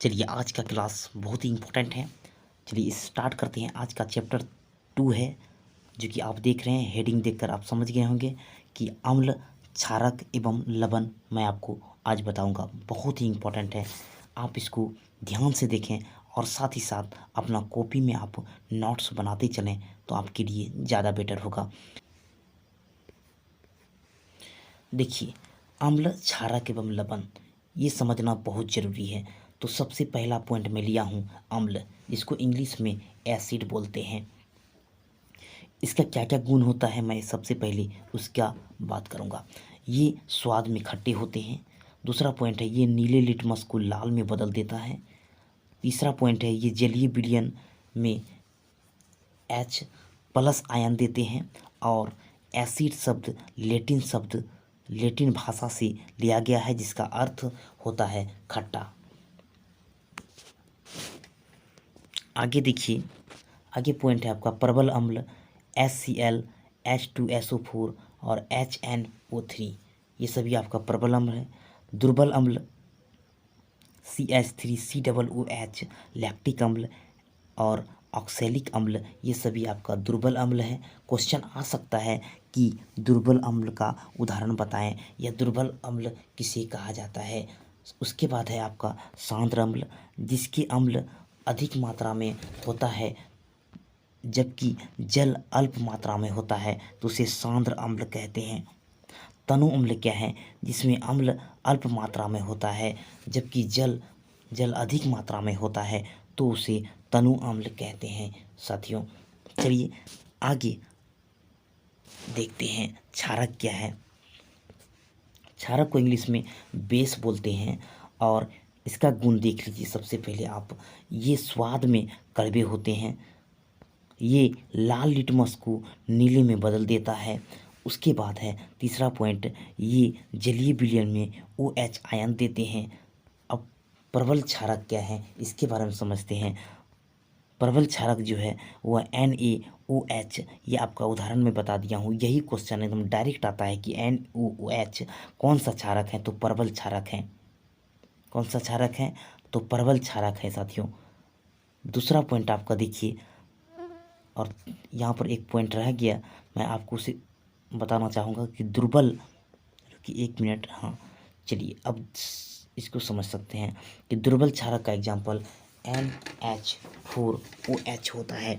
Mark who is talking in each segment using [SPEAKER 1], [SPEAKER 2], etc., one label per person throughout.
[SPEAKER 1] चलिए आज का क्लास बहुत ही इम्पोर्टेंट है। चलिए स्टार्ट करते हैं। आज का चैप्टर 2 है, जो कि आप देख रहे हैं। हेडिंग देखकर आप समझ गए होंगे कि अम्ल, क्षारक एवं लवण मैं आपको आज बताऊंगा। बहुत ही इम्पोर्टेंट है, आप इसको ध्यान से देखें और साथ ही साथ अपना कॉपी में आप नोट्स बनाते चलें तो आपके लिए ज़्यादा बेटर होगा। देखिए, अम्ल, क्षारक एवं लवण ये समझना बहुत ज़रूरी है। तो सबसे पहला पॉइंट मैं लिया हूँ अम्ल। इसको इंग्लिश में एसिड बोलते हैं। इसका क्या क्या गुण होता है मैं सबसे पहले उसका बात करूँगा। ये स्वाद में खट्टे होते हैं। दूसरा पॉइंट है ये नीले लिटमस को लाल में बदल देता है। तीसरा पॉइंट है ये जलीय विलयन में H प्लस आयन देते हैं। और एसिड शब्द लेटिन भाषा से लिया गया है, जिसका अर्थ होता है खट्टा। आगे देखिए, आगे पॉइंट है आपका प्रबल अम्ल HCl, H2SO4 और HNO3, ये सभी आपका प्रबल अम्ल है। दुर्बल अम्ल CH3COOH, लैक्टिक अम्ल और ऑक्सैलिक अम्ल, ये सभी आपका दुर्बल अम्ल है। क्वेश्चन आ सकता है कि दुर्बल अम्ल का उदाहरण बताएं या दुर्बल अम्ल किसे कहा जाता है। उसके बाद है आपका सांद्र अम्ल, जिसके अम्ल अधिक मात्रा में होता है जबकि जल अल्प मात्रा में होता है, तो उसे सांद्र अम्ल कहते हैं। तनु अम्ल क्या है, जिसमें अम्ल अल्प मात्रा में होता है जबकि जल अधिक मात्रा में होता है, तो उसे तनु अम्ल कहते हैं। साथियों, चलिए आगे देखते हैं क्षारक क्या है। क्षारक को इंग्लिश में बेस बोलते हैं और इसका गुण देख लीजिए। सबसे पहले आप, ये स्वाद में कड़वे होते हैं। ये लाल लिटमस को नीले में बदल देता है। उसके बाद है तीसरा पॉइंट, ये जलीय विलयन में OH आयन देते हैं। अब प्रबल क्षारक क्या है, इसके बारे में समझते हैं। प्रबल क्षारक जो है वह NaOH, ये आपका उदाहरण में बता दिया हूँ। यही क्वेश्चन एकदम डायरेक्ट आता है कि NaOH कौन सा क्षारक है, तो प्रबल क्षारक है। कौन सा क्षारक है, तो प्रबल क्षारक है साथियों। दूसरा पॉइंट आपका देखिए, और यहाँ पर एक पॉइंट रह गया, मैं आपको उसे बताना चाहूँगा कि दुर्बल, कि 1 मिनट, हाँ चलिए अब इसको समझ सकते हैं कि दुर्बल क्षारक का एग्जाम्पल NH4OH होता है।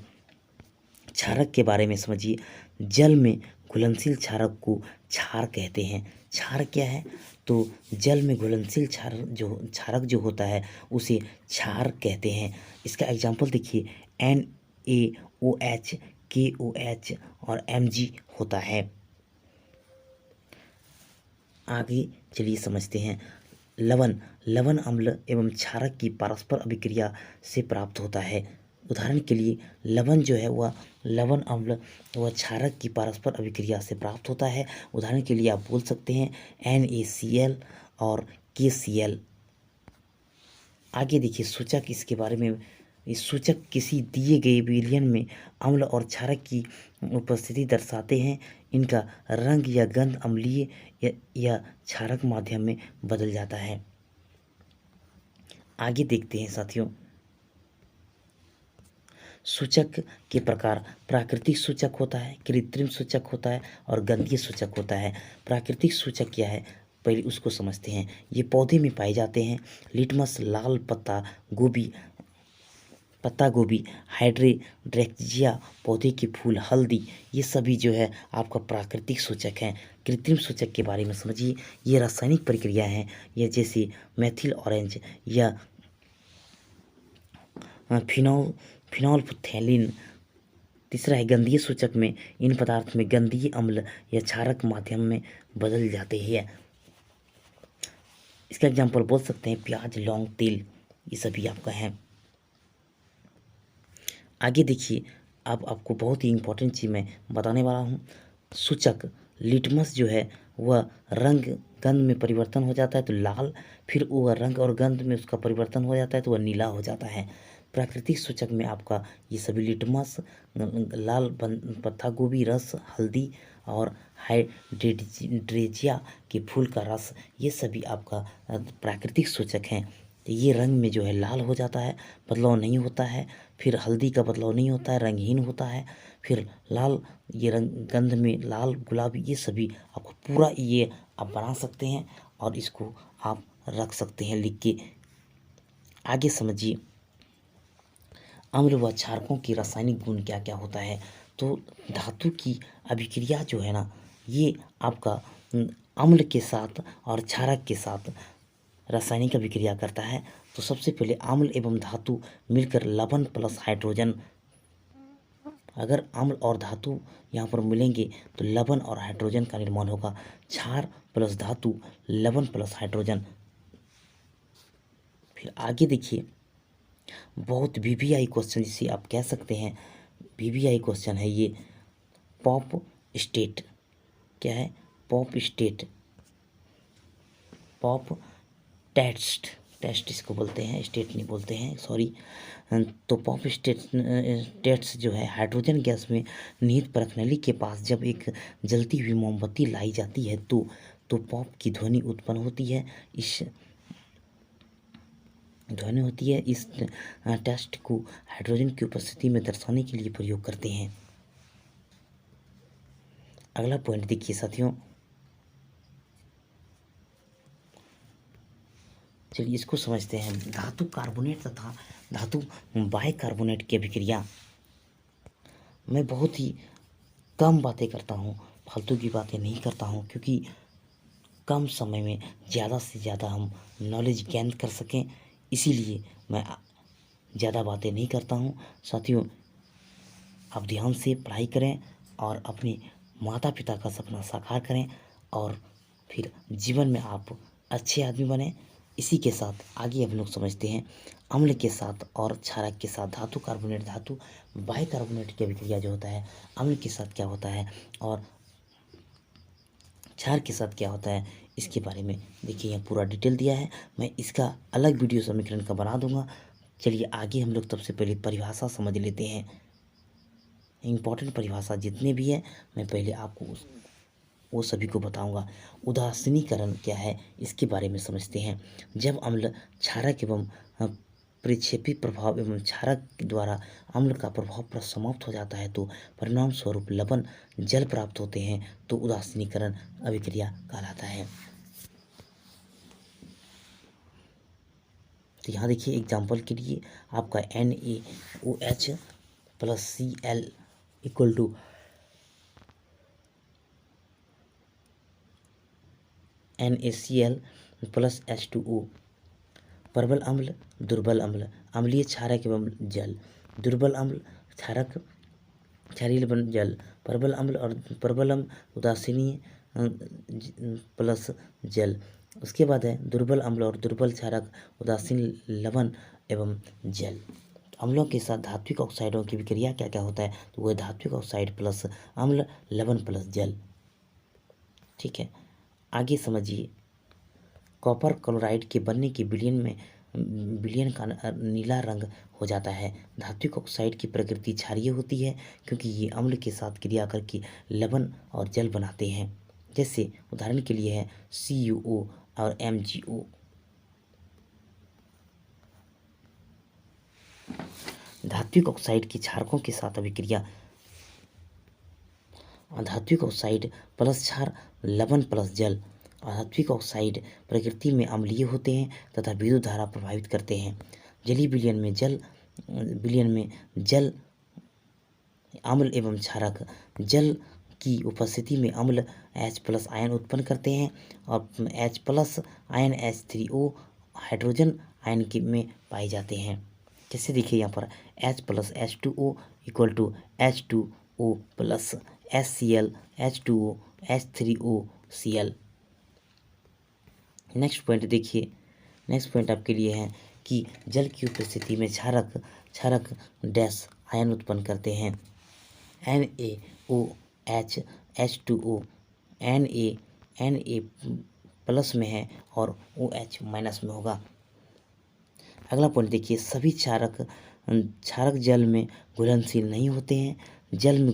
[SPEAKER 1] क्षारक के बारे में समझिए। जल में घुलनशील क्षारक को क्षार कहते हैं। क्षार क्या है, तो जल में घुलनशील क्षारक जो होता है उसे क्षार कहते हैं। इसका एग्जाम्पल देखिए, NaOH, KOH और Mg होता है। आगे चलिए समझते हैं लवण अम्ल एवं क्षारक की परस्पर अभिक्रिया से प्राप्त होता है। उदाहरण के लिए लवण जो है वह लवण अम्ल वह क्षारक की परस्पर अभिक्रिया से प्राप्त होता है। उदाहरण के लिए आप बोल सकते हैं NaCl और KCl। आगे देखिए सूचक, इसके बारे में, इस सूचक किसी दिए गए विलयन में अम्ल और क्षारक की उपस्थिति दर्शाते हैं। इनका रंग या गंध अम्लीय या क्षारक माध्यम में बदल जाता है। आगे देखते हैं साथियों, सूचक के प्रकार। प्राकृतिक सूचक होता है, कृत्रिम सूचक होता है और गंधीय सूचक होता है। प्राकृतिक सूचक क्या है, पहले उसको समझते हैं। ये पौधे में पाए जाते हैं। लिटमस, लाल पत्ता गोभी, हाइड्रेंड्रेक्जिया पौधे के फूल, हल्दी, ये सभी जो है आपका प्राकृतिक सूचक हैं। कृत्रिम सूचक के बारे में समझिए। ये रासायनिक प्रक्रिया है, ये जैसे मेथिल ऑरेंज या फिनोल्फथैलीन। तीसरा है गंधीय सूचक में इन पदार्थ में गंधीय अम्ल या क्षारक माध्यम में बदल जाते हैं। इसका एग्जाम्पल बोल सकते हैं प्याज, लौंग, तेल, ये सभी आपका है। आगे देखिए, अब आपको बहुत ही इम्पोर्टेंट चीज़ मैं बताने वाला हूँ। सूचक लिटमस जो है वह रंग गंध में परिवर्तन हो जाता है तो लाल, फिर वह रंग और गंध में उसका परिवर्तन हो जाता है तो वह नीला हो जाता है। प्राकृतिक सूचक में आपका ये सभी लिटमस, लाल पत्ता गोभी रस, हल्दी और हाइड्रेंड्रेजिया के फूल का रस, ये सभी आपका प्राकृतिक सूचक हैं। तो ये रंग में जो है लाल हो जाता है, बदलाव नहीं होता है। फिर हल्दी का बदलाव नहीं होता है, रंगहीन होता है। फिर लाल, ये रंग गंध में लाल, गुलाबी, ये सभी आपको पूरा ये आप बना सकते हैं और इसको आप रख सकते हैं लिख के। आगे समझिए अम्ल व क्षारकों के रासायनिक गुण क्या क्या होता है। तो धातु की अभिक्रिया जो है ना, ये आपका अम्ल के साथ और क्षारक के साथ रासायनिक अभिक्रिया करता है। तो सबसे पहले अम्ल एवं धातु मिलकर लवण प्लस हाइड्रोजन, अगर अम्ल और धातु यहाँ पर मिलेंगे तो लवण और हाइड्रोजन का निर्माण होगा। क्षार प्लस धातु, लवण प्लस हाइड्रोजन। फिर आगे देखिए, बहुत वीवीआई क्वेश्चन जिसे आप कह सकते हैं, वीवीआई क्वेश्चन है ये। पॉप स्टेट क्या है? Pop state, pop test, test इसको बोलते हैं, स्टेट नहीं बोलते हैं, सॉरी। तो पॉप स्टेट टेस्ट जो है, हाइड्रोजन गैस में निहित परखनली के पास जब एक जलती हुई मोमबत्ती लाई जाती है तो पॉप की ध्वनि उत्पन्न होती है। इस ध्वनि होती है। इस टेस्ट को हाइड्रोजन की उपस्थिति में दर्शाने के लिए प्रयोग करते हैं। अगला पॉइंट देखिए साथियों, चलिए इसको समझते हैं। धातु कार्बोनेट तथा धातु बाइकार्बोनेट की अभिक्रिया। मैं बहुत ही कम बातें करता हूँ, फालतू की बातें नहीं करता हूँ, क्योंकि कम समय में ज़्यादा से ज़्यादा हम नॉलेज गेन कर सकें, इसीलिए मैं ज़्यादा बातें नहीं करता हूँ। साथियों, आप ध्यान से पढ़ाई करें और अपने माता पिता का सपना साकार करें और फिर जीवन में आप अच्छे आदमी बने। इसी के साथ आगे हम लोग समझते हैं अम्ल के साथ और क्षारक के साथ धातु कार्बोनेट, धातु बाइकार्बोनेट की अभिक्रिया जो होता है, अम्ल के साथ क्या होता है और क्षार के साथ क्या होता है, इसके बारे में देखिए यहाँ पूरा डिटेल दिया है। मैं इसका अलग वीडियो समीकरण का बना दूंगा। चलिए आगे हम लोग सबसे पहले परिभाषा समझ लेते हैं। इम्पॉर्टेंट परिभाषा जितने भी हैं मैं पहले आपको वो सभी को बताऊंगा। उदासीनीकरण क्या है, इसके बारे में समझते हैं। जब अम्ल क्षारक एवं प्रतिक्षेपी प्रभाव एवं क्षारक द्वारा अम्ल का प्रभाव समाप्त हो जाता है तो परिणाम स्वरूप लवण जल प्राप्त होते हैं, तो उदासीनीकरण अभिक्रिया कहलाता है। तो यहाँ देखिए एग्जाम्पल के लिए आपका NaOH plus Cl equal to NaCl plus H2O। प्रबल अम्ल, दुर्बल अम्ल, अम्लीय क्षारक एवं जल, दुर्बल अम्ल, क्षारक क्षारीय लवण जल, प्रबल अम्ल और प्रबल अम्ल उदासीनीय प्लस जल। उसके बाद है दुर्बल अम्ल और दुर्बल क्षारक, उदासीन लवण एवं जल। अम्लों के साथ धात्विक ऑक्साइडों की विक्रिया क्या क्या होता है, तो वह धात्विक ऑक्साइड प्लस अम्ल, लवण प्लस जल। ठीक है, आगे समझिए। कॉपर क्लोराइड के बनने के विलयन का नीला रंग हो जाता है। धात्विक ऑक्साइड की प्रकृति क्षारीय होती है क्योंकि ये अम्ल के साथ क्रिया करके लवण और जल बनाते हैं। जैसे उदाहरण के लिए है CuO और MgO। धात्विक ऑक्साइड की क्षारकों के साथ अभिक्रिया, धात्विक ऑक्साइड प्लस क्षार, लवण प्लस जल। धात्विक ऑक्साइड प्रकृति में अम्लीय होते हैं तथा विद्युत धारा प्रभावित करते हैं। जलीय विलयन में जल अम्ल एवं क्षारक जल की उपस्थिति में अम्ल H प्लस आयन उत्पन्न करते हैं और H plus ion H3O hydrogen ion में पाए जाते हैं। जैसे देखिए यहाँ पर H plus H2O equal to H2O plus HCl H2O H3O Cl। Next point देखिए, नेक्स्ट पॉइंट आपके लिए है कि जल की उपस्थिति में क्षारक डैश आयन उत्पन्न करते हैं। NaOH H2O, Na प्लस में है और OH माइनस में होगा। अगला पॉइंट देखिए, सभी क्षारक जल में घुलनशील नहीं होते हैं। जल में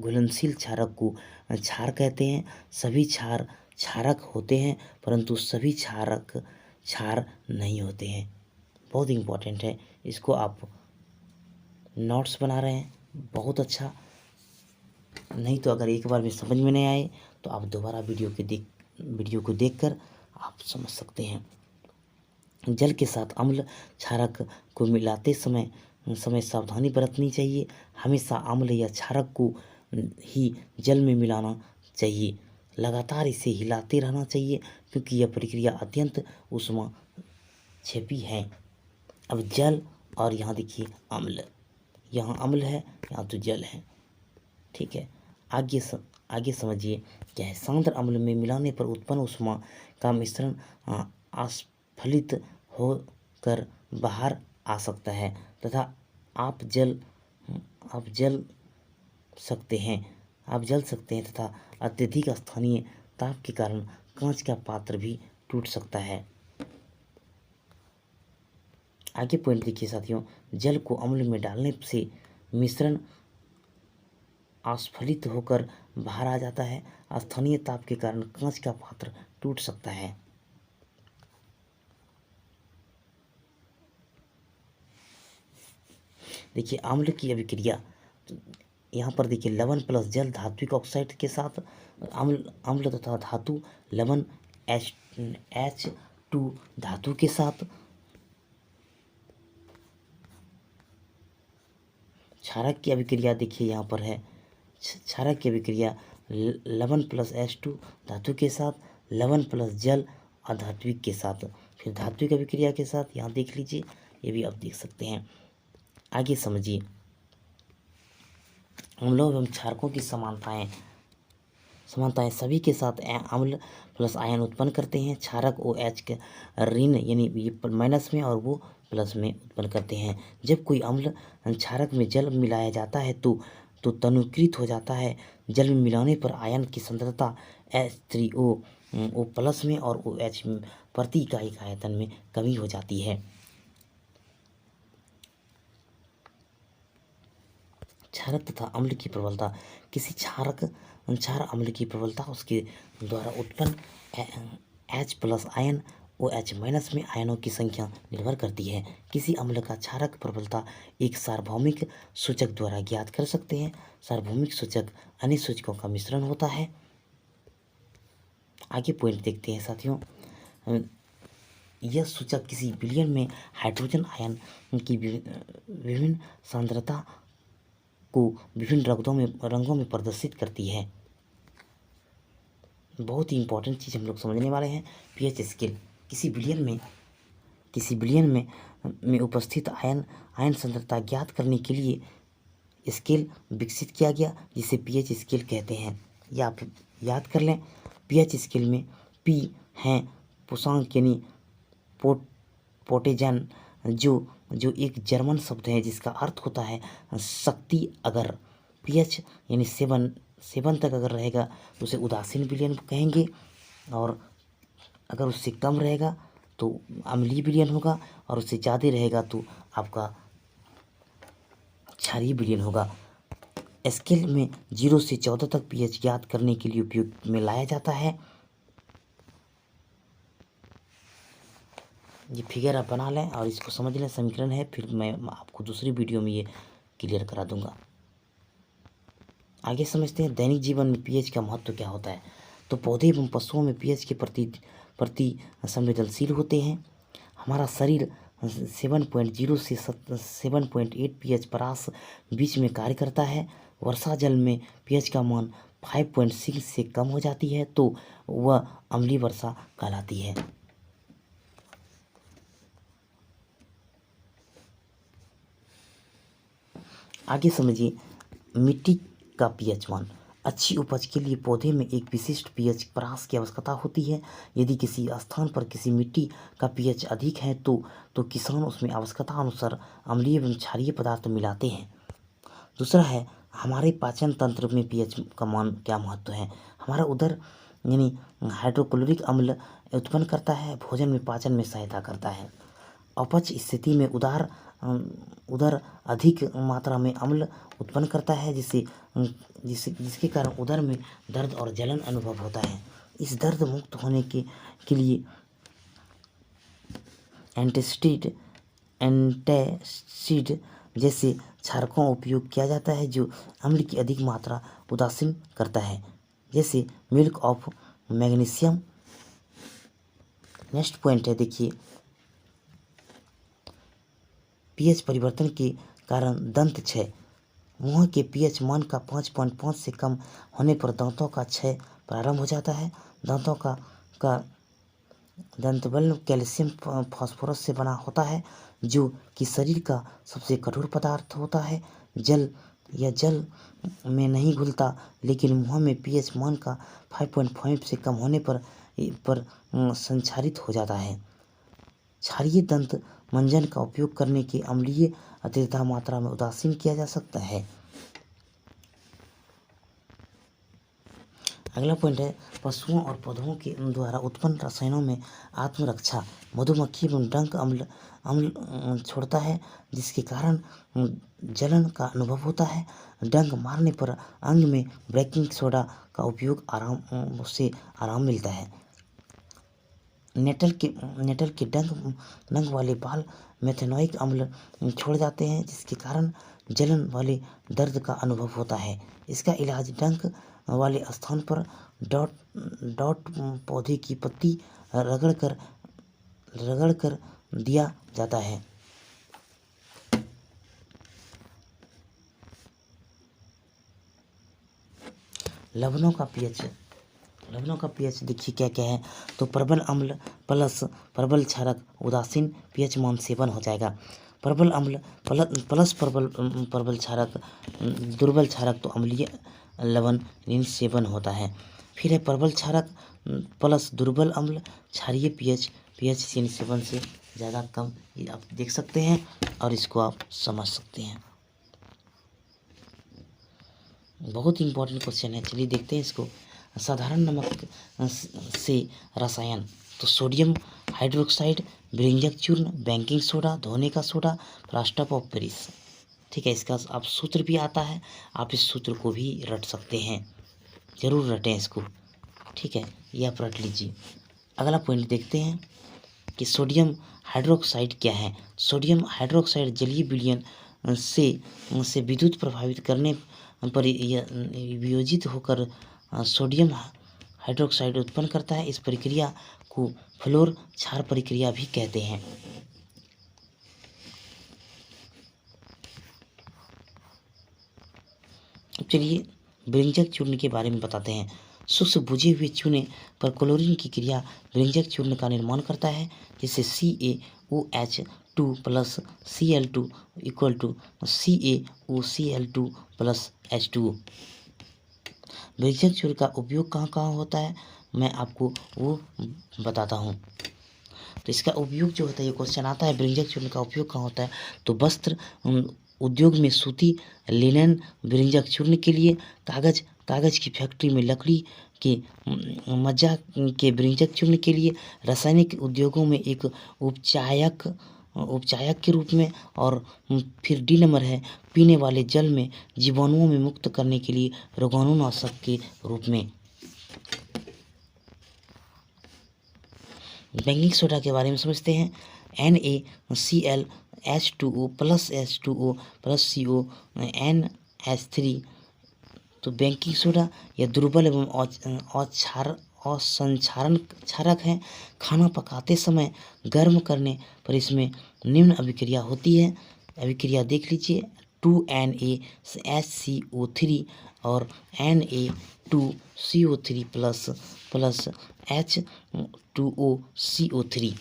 [SPEAKER 1] घुलनशील क्षारक को क्षार कहते हैं। सभी क्षारक होते हैं परंतु सभी क्षारक क्षार नहीं होते हैं। बहुत इम्पोर्टेंट है। इसको आप नोट्स बना रहे हैं, बहुत अच्छा। नहीं तो अगर एक बार भी समझ में नहीं आए तो आप दोबारा वीडियो को देखकर आप समझ सकते हैं। जल के साथ अम्ल क्षारक को मिलाते समय समय सावधानी बरतनी चाहिए। हमेशा अम्ल या क्षारक को ही जल में मिलाना चाहिए। लगातार इसे हिलाते रहना चाहिए क्योंकि यह प्रक्रिया अत्यंत ऊष्मा क्षेपी है। अब जल और यहाँ देखिए अम्ल, यहाँ अम्ल है, यहाँ तो जल है, ठीक है। आगे समझिए क्या है। सांद्र अम्ल में मिलाने पर उत्पन्न ऊष्मा का मिश्रण अस्फलित होकर बाहर आ सकता है तथा आप जल सकते हैं तथा अत्यधिक स्थानीय ताप के कारण कांच का पात्र भी टूट सकता है। आगे पॉइंट देखिए साथियों, जल को अम्ल में डालने से मिश्रण अस्फलित होकर बाहर आ जाता है। स्थानीय ताप के कारण कांच का पात्र टूट सकता है। देखिए अम्ल की अभिक्रिया, यहाँ पर देखिए लवण प्लस जल धात्विक ऑक्साइड के साथ, अम्ल तथा धातु लवण H2 धातु के साथ, क्षारक की अभिक्रिया देखिए यहाँ पर है। क्षारक की अभिक्रिया लवण प्लस H2 धातु के साथ, लवण प्लस जल अधात्विक के साथ, फिर धात्विक अभिक्रिया के साथ यहाँ देख लीजिए, ये भी आप देख सकते हैं। आगे समझिए अम्लों एवं क्षारकों की समानताएं सभी के साथ अम्ल प्लस आयन उत्पन्न करते हैं। क्षारक OH के ऋण यानी ये माइनस में और वो प्लस में उत्पन्न करते हैं। जब कोई अम्ल क्षारक में जल मिलाया जाता है तो तनुकृत हो जाता है। जल में मिलाने पर आयन की सांद्रता H3O O प्लस में और OH प्रति इकाई आयतन में कमी हो जाती है। क्षारक तथा अम्ल की प्रबलता, किसी क्षार अम्ल की प्रबलता उसके द्वारा उत्पन्न H plus ion OH minus में आयनों की संख्या निर्भर करती है। किसी अम्ल का क्षारक प्रबलता एक सार्वभौमिक सूचक द्वारा ज्ञात कर सकते हैं। सार्वभौमिक सूचक अन्य सूचकों का मिश्रण होता है। आगे पॉइंट देखते हैं साथियों, यह सूचक किसी विलयन में हाइड्रोजन आयन की विभिन्न सांद्रता को विभिन्न रंगों में प्रदर्शित करती है। बहुत ही इंपॉर्टेंट चीज़ हम लोग समझने वाले हैं। पीएच स्केल, किसी विलयन में उपस्थित आयन सांद्रता ज्ञात करने के लिए स्केल विकसित किया गया जिसे पीएच स्केल कहते हैं। या आप याद कर लें, पीएच स्केल में पी हैं पूर्णांक यानी पोटेजन, जो एक जर्मन शब्द है जिसका अर्थ होता है शक्ति। अगर पीएच यानी 7 तक अगर रहेगा तो उसे उदासीन विलयन कहेंगे, और अगर उससे कम रहेगा तो अम्लीय विलयन होगा, और उससे ज़्यादा रहेगा तो आपका क्षारीय विलयन होगा। स्केल में 0 से 14 तक पीएच ज्ञात करने के लिए उपयोग में लाया जाता है। ये फिगर आप बना लें और इसको समझ लें, समीकरण है, फिर मैं आपको दूसरी वीडियो में ये क्लियर करा दूंगा। आगे समझते हैं दैनिक जीवन में पीएच का महत्व क्या होता है। तो पौधे एवं पशुओं में पीएच के प्रति संवेदनशील होते हैं। हमारा शरीर 7.0 से 7.8 पीएच परास बीच में कार्य करता है। वर्षा जल में पीएच का मान 5.6 से कम हो जाती है तो वह अम्लीय वर्षा कहलाती है। आगे समझिए मिट्टी का पीएच मान। अच्छी उपज के लिए पौधे में एक विशिष्ट पीएच परास की आवश्यकता होती है। यदि किसी स्थान पर किसी मिट्टी का पीएच अधिक है तो किसान उसमें आवश्यकता अनुसार अम्लीय एवं क्षारीय पदार्थ मिलाते हैं। दूसरा है हमारे पाचन तंत्र में पीएच का मान क्या महत्व है। हमारा उदर यानी हाइड्रोक्लोरिक अम्ल उत्पन्न करता है, भोजन में पाचन में सहायता करता है। अपच स्थिति में उदर अधिक मात्रा में अम्ल उत्पन्न करता है जिसके कारण उदर में दर्द और जलन अनुभव होता है। इस दर्द मुक्त होने के लिए एंटासिड एंटासिड जैसे क्षारकों का उपयोग किया जाता है जो अम्ल की अधिक मात्रा उदासीन करता है, जैसे milk of magnesium. Next point है, देखिए, पीएच परिवर्तन के कारण दंत क्षय। मुंह के पीएच मान का 5.5 से कम होने पर दांतों का क्षय प्रारंभ हो जाता है। दांतों का दंतबल्ब कैल्शियम फास्फोरस से बना होता है, जो कि शरीर का सबसे कठोर पदार्थ होता है। जल में नहीं घुलता, लेकिन मुंह में पीएच मान का 5.5 से कम होने पर संक्षारित हो जाता है। क्षारीय दंत मंजन का उपयोग करने के अम्लीय अतिरिक्त मात्रा में उदासीन किया जा सकता है। अगला पॉइंट है, पशुओं और पौधों के द्वारा उत्पन्न रसायनों में आत्मरक्षा। मधुमक्खी एवं डंक अम्ल छोड़ता है, जिसके कारण जलन का अनुभव होता है। डंक मारने पर अंग में बेकिंग सोडा का उपयोग आराम मिलता है। नेटल के डंक वाले बाल मेथेनोइक अम्ल छोड़ जाते हैं, जिसके कारण जलन वाले दर्द का अनुभव होता है। इसका इलाज डंक वाले स्थान पर डॉट पौधे की पत्ती रगड़ कर दिया जाता है। लवणों का पीएच देखिए क्या क्या है। तो प्रबल अम्ल प्लस प्रबल क्षारक उदासीन पीएच मान 7 हो जाएगा। प्रबल अम्ल प्लस प्रबल क्षारक दुर्बल क्षारक तो अम्लीय लवण 7 होता है। फिर है प्रबल क्षारक प्लस दुर्बल अम्ल क्षारीय पीएच 7 से ज़्यादा कम, ये आप देख सकते हैं और इसको आप समझ सकते हैं। बहुत इंपॉर्टेंट क्वेश्चन है, चलिए देखते हैं इसको। साधारण नमक से रसायन, तो सोडियम हाइड्रोक्साइड, ब्रिंजक चूर्ण, बेकिंग सोडा, धोने का सोडा, प्लास्टर ऑफ पेरिस। ठीक है, इसका आप सूत्र भी आता है, आप इस सूत्र को भी रट सकते हैं, जरूर रटें इसको। ठीक है, ये आप रट लीजिए। अगला पॉइंट देखते हैं कि सोडियम हाइड्रोक्साइड क्या है। सोडियम हाइड्रोक्साइड जलीय विलयन से विद्युत प्रभावित करने पर वियोजित होकर सोडियम हाइड्रोक्साइड उत्पन्न करता है। इस प्रक्रिया को फ्लोर क्षार प्रक्रिया भी कहते हैं। चलिए ब्रिंजक चूर्ण के बारे में बताते हैं। शुष्क बुझे हुए चूने पर क्लोरीन की क्रिया ब्रिंजक चूर्ण का निर्माण करता है, जिससे CaOH2 plus Cl2 equal to CaOCl2 plus H2O। ब्रिंजक चूर्ण का उपयोग कहाँ कहाँ होता है, मैं आपको वो बताता हूँ। तो इसका उपयोग जो होता है, ये क्वेश्चन आता है, ब्रिंजक चूर्ण का उपयोग कहाँ होता है। तो वस्त्र उद्योग में सूती लिनन ब्रिंजक चूर्ण के लिए, कागज की फैक्ट्री में लकड़ी के मज्जा के ब्रिंजक चूर्ण के लिए, रासायनिक उद्योगों में एक उपचायक के रूप में, और फिर डी नंबर है, पीने वाले जल में जीवाणुओं में मुक्त करने के लिए रोगाणुनाशक के रूप में। बेकिंग सोडा के बारे में समझते हैं। NaClH2O plus H2O plus CO NH3। तो बेकिंग सोडा यह दुर्बल एवं असंक्षारक क्षारक है। खाना पकाते समय गर्म करने पर इसमें निम्न अभिक्रिया होती है। अभिक्रिया देख लीजिए, 2NaHCO3 और Na2CO3 प्लस H2OCO3।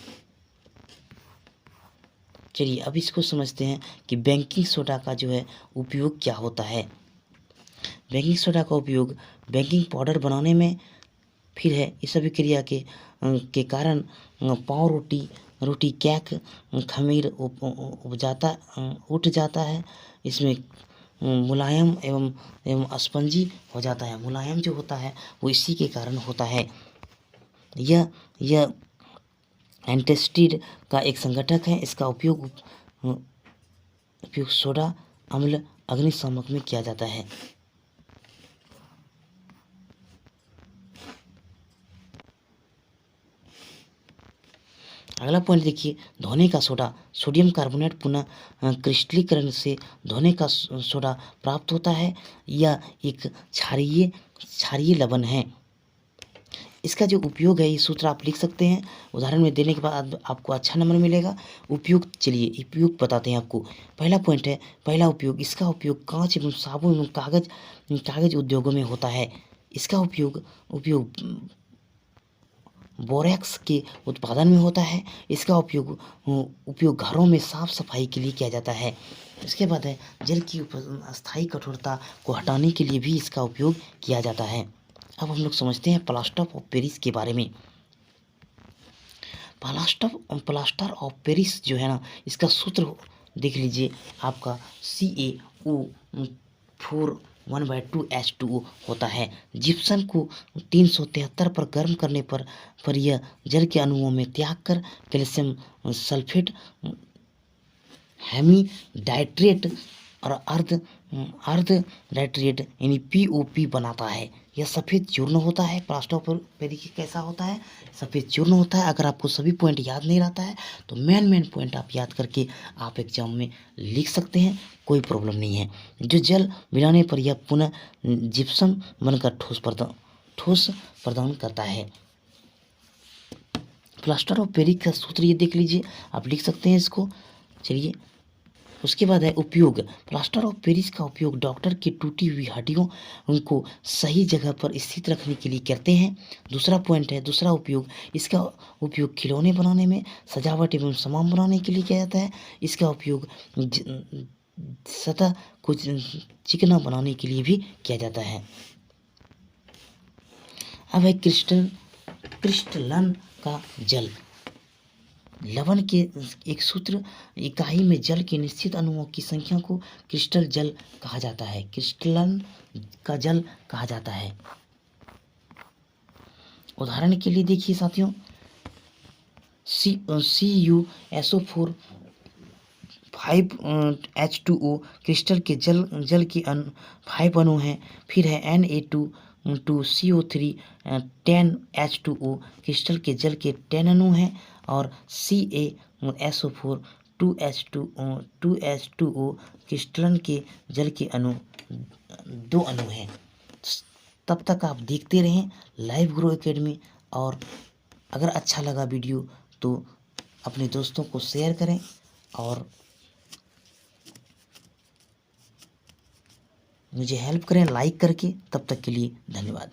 [SPEAKER 1] चलिए अब इसको समझते हैं कि बेकिंग सोडा का जो है उपयोग क्या होता है। बेकिंग सोडा का उपयोग बेकिंग पाउडर बनाने में, फिर है इस अभिक्रिया के कारण पाव रोटी केक खमीर उठ जाता है। इसमें मुलायम एवं स्पंजी हो जाता है। मुलायम जो होता है वो इसी के कारण होता है। यह एंटासिड का एक संगठक है। इसका उपयोग सोडा अम्ल अग्निशामक में किया जाता है। अगला पॉइंट देखिए, धोने का सोडा, सोडियम कार्बोनेट पुनः क्रिस्टलीकरण से धोने का सोडा प्राप्त होता है। यह एक क्षारीय लवण है। इसका जो उपयोग है, ये सूत्र आप लिख सकते हैं। उदाहरण में देने के बाद आपको अच्छा नंबर मिलेगा। उपयोग, चलिए उपयोग बताते हैं आपको। पहला पॉइंट है, पहला उपयोग, इसका उपयोग कांच एवं साबुन एवं कागज उद्योगों में होता है। इसका उपयोग बोरेक्स के उत्पादन में होता है। इसका उपयोग घरों में साफ सफाई के लिए किया जाता है। इसके बाद है, जल की अस्थायी कठोरता को हटाने के लिए भी इसका उपयोग किया जाता है। अब हम लोग समझते हैं प्लास्टर ऑफ पेरिस के बारे में। प्लास्टर ऑफ पेरिस जो है ना, इसका सूत्र देख लीजिए, आपका CaO4 1/2H2O होता है। जिप्सम को 373 पर गर्म करने पर यह जल के अणुओं में त्याग कर कैल्शियम सल्फेट, हेमीडाइट्रेट और अर्ध डाइट्रेट यानी POP बनाता है। यह सफ़ेद चूर्ण होता है। प्लास्टर ऑफ पेरिस कैसा होता है? सफ़ेद चूर्ण होता है। अगर आपको सभी पॉइंट याद नहीं रहता है तो मेन पॉइंट आप याद करके आप एग्जाम में लिख सकते हैं, कोई प्रॉब्लम नहीं है। जो जल मिलाने पर यह पुनः जिप्सम बनकर ठोस प्रदान करता है। प्लास्टर ऑफ पेरिस का सूत्र ये देख लीजिए, आप लिख सकते हैं इसको। चलिए, उसके बाद है उपयोग। प्लास्टर ऑफ पेरिस का उपयोग डॉक्टर की टूटी हुई हड्डियों उनको सही जगह पर स्थित रखने के लिए करते हैं। दूसरा पॉइंट है, दूसरा उपयोग, इसका उपयोग खिलौने बनाने में, सजावट एवं सामान बनाने के लिए किया जाता है। इसका उपयोग सतह को चिकना बनाने के लिए भी किया जाता है। अब है क्रिस्टलन का जल। लवण के एक सूत्र इकाई में जल के निश्चित अणुओं की संख्या को क्रिस्टल जल कहा जाता है। क्रिस्टलन का जल कहा जाता है। उदाहरण के लिए देखिए साथियों, CuSO4 5H2O क्रिस्टल के जल के 5 अणु हैं। फिर है Na2CO3 10H2O क्रिस्टल के जल के 10 अणु हैं। और CaSO4 2H2O क्रिस्टलन के जल के 2 अणु हैं। तब तक आप देखते रहें लाइव ग्रो एकेडमी। और अगर अच्छा लगा वीडियो तो अपने दोस्तों को शेयर करें और मुझे हेल्प करें लाइक करके। तब तक के लिए धन्यवाद।